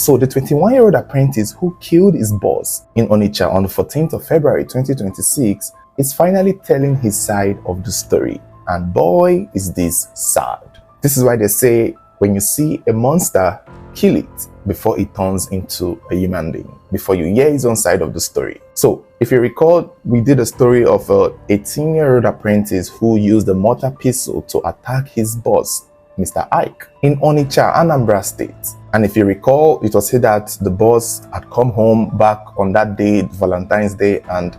So the 21-year-old apprentice who killed his boss in Onitsha on the 14th of February 2026 is finally telling his side of the story. And boy, is this sad. This is why they say when you see a monster, kill it before it turns into a human being, before you hear his own side of the story. So if you recall, we did a story of a 18-year-old apprentice who used a mortar pistol to attack his boss, Mr. Ike, in Onitsha, Anambra State. And if you recall, it was said that the boss had come home back on that day, Valentine's Day, and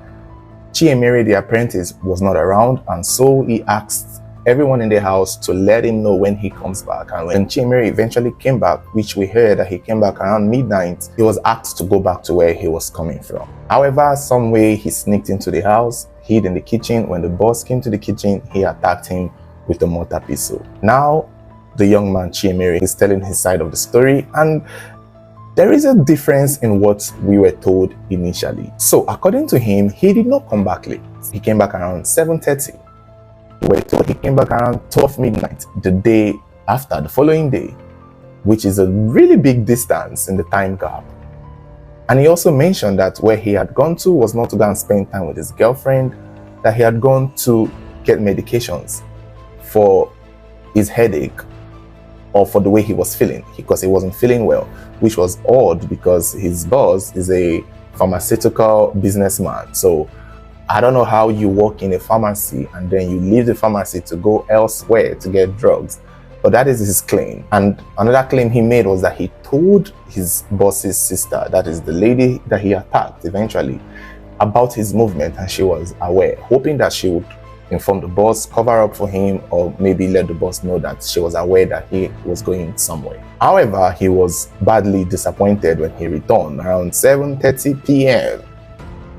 Chiemere, the apprentice, was not around, and so he asked everyone in the house to let him know when he comes back. And when Chiemere eventually came back, which we heard that he came back around midnight, he was asked to go back to where he was coming from. However, some way he sneaked into the house, hid in the kitchen. When the boss came to the kitchen, he attacked him with a mortar pistol. Now, the young man Chiemere is telling his side of the story, and there is a difference in what we were told initially. So according to him, he did not come back late. He came back around 7:30. We were told he came back around 12 midnight, the day after, the following day, which is a really big distance in the time gap. And he also mentioned that where he had gone to was not to go and spend time with his girlfriend, that he had gone to get medications for his headache or for the way he was feeling, because he wasn't feeling well, which was odd because his boss is a pharmaceutical businessman. So I don't know how you work in a pharmacy and then you leave the pharmacy to go elsewhere to get drugs. But that is his claim. And another claim he made was that he told his boss's sister, that is the lady that he attacked eventually, about his movement, and she was aware, hoping that she would inform the boss, cover up for him, or maybe let the boss know that she was aware that he was going somewhere. However, he was badly disappointed when he returned around 7:30 p.m.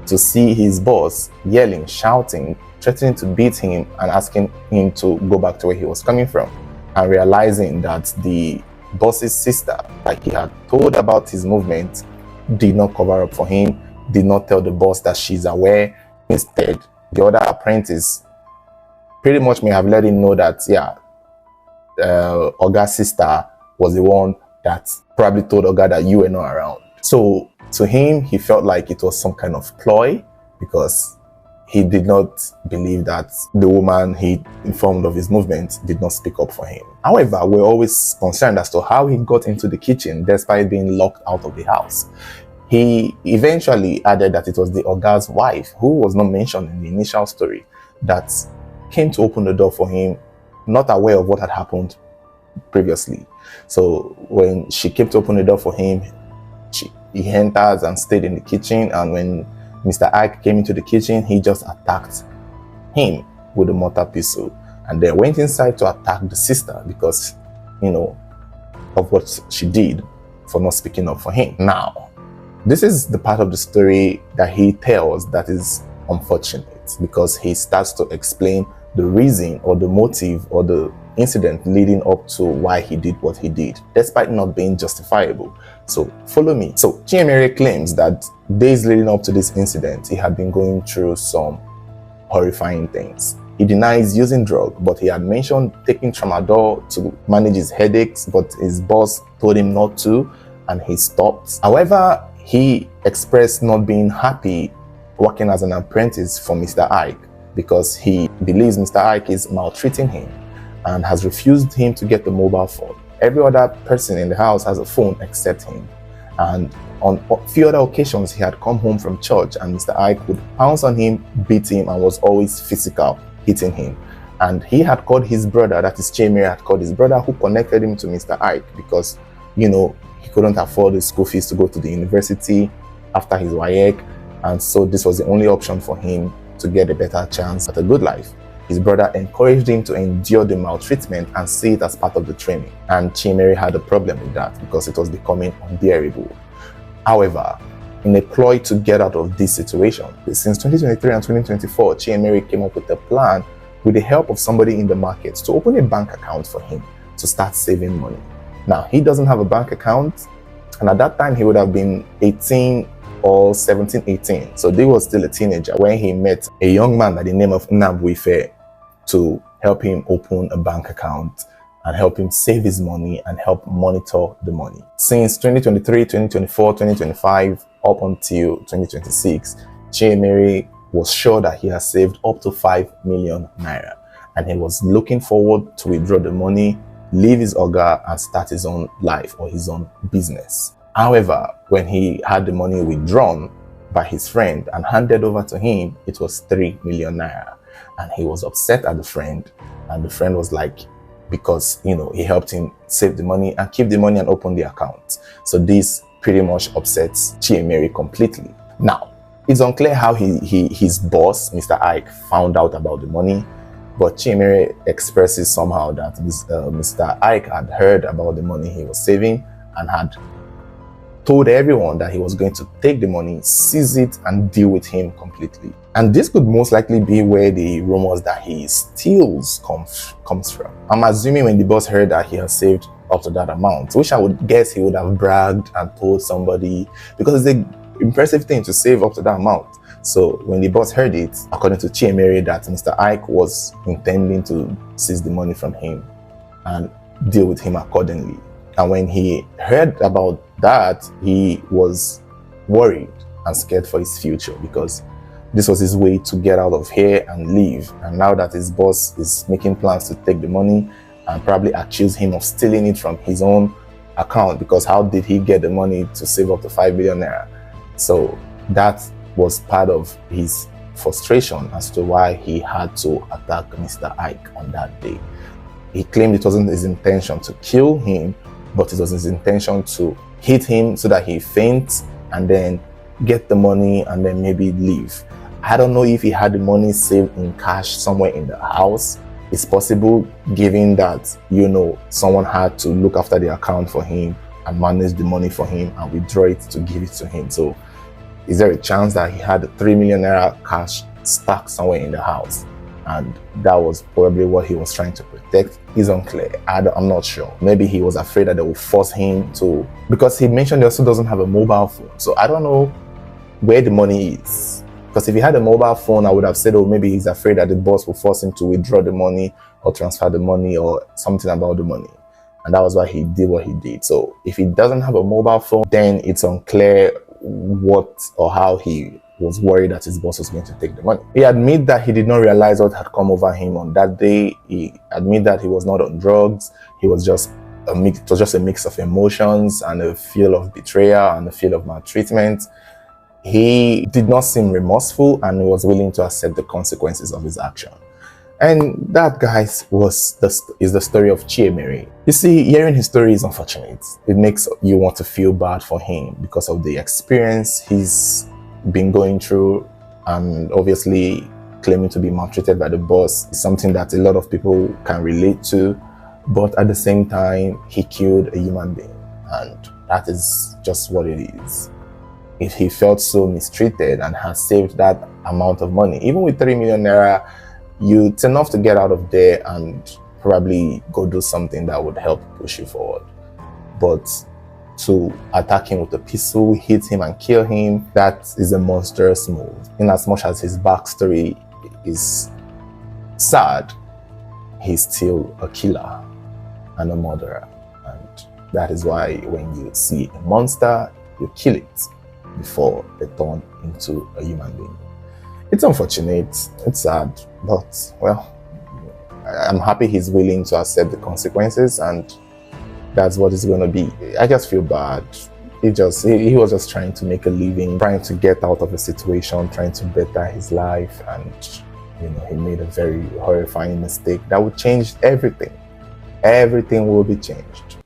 to see his boss yelling, shouting, threatening to beat him and asking him to go back to where he was coming from, and realizing that the boss's sister, like he had told about his movement, did not cover up for him, did not tell the boss that she's aware. Instead, the other apprentice pretty much may have let him know that, Oga's sister was the one that probably told Oga that you were not around. So to him, he felt like it was some kind of ploy, because he did not believe that the woman he informed of his movement did not speak up for him. However, we're always concerned as to how he got into the kitchen despite being locked out of the house. He eventually added that it was the Oga's wife, who was not mentioned in the initial story, that came to open the door for him, not aware of what had happened previously. So when she came to open the door for him, he enters and stayed in the kitchen, and when Mr. Ike came into the kitchen, he just attacked him with a mortar pistol, and then went inside to attack the sister because, of what she did for not speaking up for him. Now, this is the part of the story that he tells that is unfortunate, because he starts to explain the reason or the motive or the incident leading up to why he did what he did, despite not being justifiable. So follow me. So Chiemere claims that days leading up to this incident, he had been going through some horrifying things. He denies using drugs, but he had mentioned taking tramadol to manage his headaches, but his boss told him not to, and he stopped. However, he expressed not being happy working as an apprentice for Mr. Ike, because he believes Mr. Ike is maltreating him and has refused him to get the mobile phone. Every other person in the house has a phone except him. And on a few other occasions, he had come home from church and Mr. Ike would pounce on him, beat him, and was always physical, hitting him. And he had called his brother, that is Chiemere, had called his brother, who connected him to Mr. Ike because, he couldn't afford the school fees to go to the university after his WAEC. And so this was the only option for him to get a better chance at a good life. His brother encouraged him to endure the maltreatment and see it as part of the training. And Chiemere had a problem with that because it was becoming unbearable. However, in a ploy to get out of this situation, since 2023 and 2024, Chiemere came up with a plan with the help of somebody in the market to open a bank account for him to start saving money. Now, he doesn't have a bank account, and at that time he would have been 18 or 17, 18. So he was still a teenager when he met a young man by the name of Nnambuife to help him open a bank account and help him save his money and help monitor the money. Since 2023, 2024, 2025, up until 2026, Chiemere was sure that he has saved up to 5 million naira, and he was looking forward to withdraw the money, leave his oga, and start his own life or his own business. However, when he had the money withdrawn by his friend and handed over to him, it was 3 million naira, and he was upset at the friend, and the friend was like, because he helped him save the money and keep the money and open the account. So this pretty much upsets Chiemere completely. Now, it's unclear how his boss, Mr. Ike, found out about the money, but Chiemere expresses somehow that Mr. Ike had heard about the money he was saving and had told everyone that he was going to take the money, seize it, and deal with him completely. And this could most likely be where the rumors that he steals comes from. I'm assuming when the boss heard that he has saved up to that amount, which I would guess he would have bragged and told somebody, because it's an impressive thing to save up to that amount. So when the boss heard it, according to Chiemere, that Mr. Ike was intending to seize the money from him and deal with him accordingly. And when he heard about that, he was worried and scared for his future, because this was his way to get out of here and leave. And now that his boss is making plans to take the money and probably accuse him of stealing it from his own account, because how did he get the money to save up to 5 billion naira? So that was part of his frustration as to why he had to attack Mr. Ike on that day. He claimed it wasn't his intention to kill him, but it was his intention to hit him so that he faints and then get the money and then maybe leave. I don't know if he had the money saved in cash somewhere in the house. It's possible, given that, someone had to look after the account for him and manage the money for him and withdraw it to give it to him. So is there a chance that he had 3 million naira cash stuck somewhere in the house, and that was probably what he was trying to protect? Is unclear. I'm not sure. Maybe he was afraid that they would force him to, because he mentioned he also doesn't have a mobile phone. So I don't know where the money is. Because if he had a mobile phone, I would have said, oh, maybe he's afraid that the boss will force him to withdraw the money or transfer the money or something about the money. And that was why he did what he did. So if he doesn't have a mobile phone, then it's unclear what or how he was worried that his boss was going to take the money. He admitted that he did not realize what had come over him on that day. He admitted that he was not on drugs. He was just a mix. It was just a mix of emotions and a feel of betrayal and a feel of maltreatment. He did not seem remorseful and was willing to accept the consequences of his action. And that, guys, is the story of Chiemere. You see, hearing his story is unfortunate. It makes you want to feel bad for him because of the experience he's been going through, and obviously claiming to be maltreated by the boss is something that a lot of people can relate to. But at the same time, he killed a human being, and that is just what it is. If he felt so mistreated and has saved that amount of money, even with 3 million naira, it's enough to get out of there and probably go do something that would help push you forward. But to attack him with a pistol, hit him and kill him, that is a monstrous move. In as much as his backstory is sad, he's still a killer and a murderer. And that is why when you see a monster, you kill it before they turn into a human being. It's unfortunate, it's sad, but well, I'm happy he's willing to accept the consequences, and that's what it's going to be. I just feel bad. He was just trying to make a living, trying to get out of a situation, trying to better his life, and he made a very horrifying mistake that would change everything. Everything will be changed.